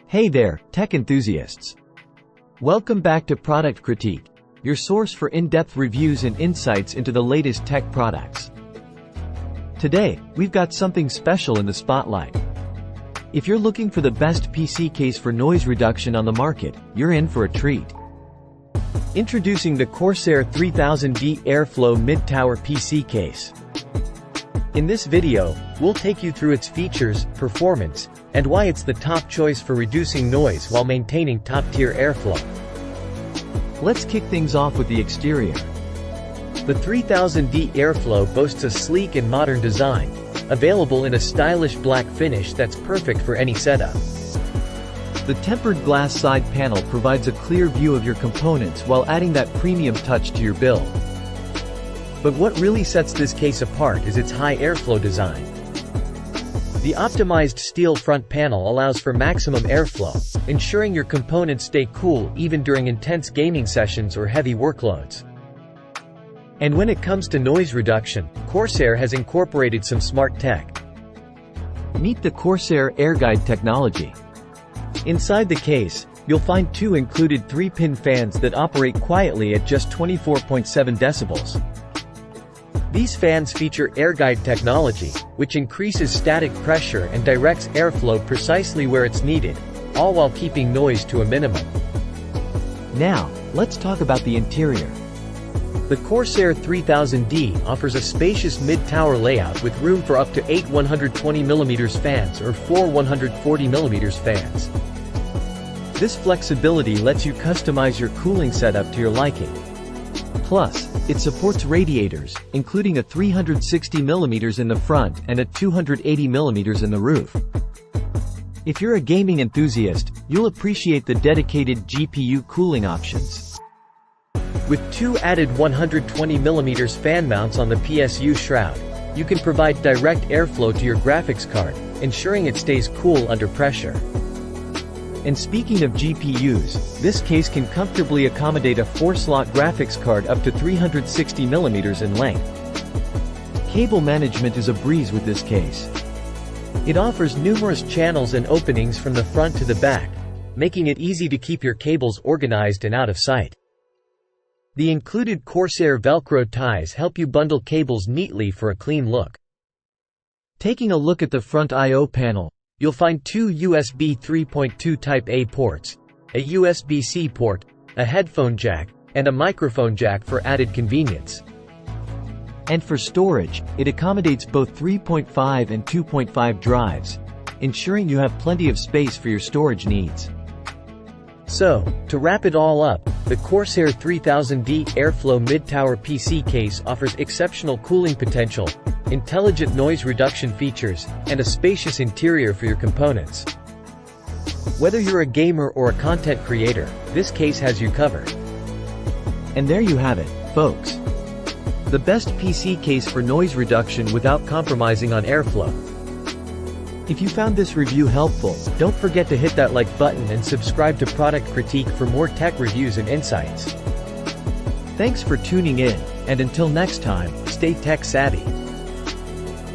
Hey there, tech enthusiasts. Welcome back to Product Critique, your source for in-depth reviews and insights into the latest tech products. Today, we've got something special in the spotlight. If you're looking for the best PC case for noise reduction on the market, you're in for a treat. Introducing the Corsair 3000D Airflow Mid-Tower PC case. In this video, we'll take you through its features, performance, and why it's the top choice for reducing noise while maintaining top-tier airflow. Let's kick things off with the exterior. The 3000D Airflow boasts a sleek and modern design, available in a stylish black finish that's perfect for any setup. The tempered glass side panel provides a clear view of your components while adding that premium touch to your build. But what really sets this case apart is its high airflow design. The optimized steel front panel allows for maximum airflow, ensuring your components stay cool even during intense gaming sessions or heavy workloads. And when it comes to noise reduction, Corsair has incorporated some smart tech. Meet the Corsair AirGuide technology. Inside the case, you'll find two included 3-pin fans that operate quietly at just 24.7 decibels. These fans feature AirGuide technology, which increases static pressure and directs airflow precisely where it's needed, all while keeping noise to a minimum. Now, let's talk about the interior. The Corsair 3000D offers a spacious mid-tower layout with room for up to 8 120mm fans or 4 140mm fans. This flexibility lets you customize your cooling setup to your liking. Plus, it supports radiators, including a 360mm in the front and a 280mm in the roof. If you're a gaming enthusiast, you'll appreciate the dedicated GPU cooling options. With two added 120mm fan mounts on the PSU shroud, you can provide direct airflow to your graphics card, ensuring it stays cool under pressure. And speaking of GPUs, this case can comfortably accommodate a 4-slot graphics card up to 360mm in length. Cable management is a breeze with this case. It offers numerous channels and openings from the front to the back, making it easy to keep your cables organized and out of sight. The included Corsair Velcro ties help you bundle cables neatly for a clean look. Taking a look at the front I/O panel, you'll find two USB 3.2 Type-A ports, a USB-C port, a headphone jack, and a microphone jack for added convenience. And for storage, it accommodates both 3.5 and 2.5 drives, ensuring you have plenty of space for your storage needs. So, to wrap it all up, the Corsair 3000D Airflow Mid-Tower PC case offers exceptional cooling potential, intelligent noise reduction features, and a spacious interior for your components. Whether you're a gamer or a content creator, this case has you covered. And there you have it, folks. The best PC case for noise reduction without compromising on airflow. If you found this review helpful, don't forget to hit that like button and subscribe to Product Critique for more tech reviews and insights. Thanks for tuning in, and until next time, stay tech savvy.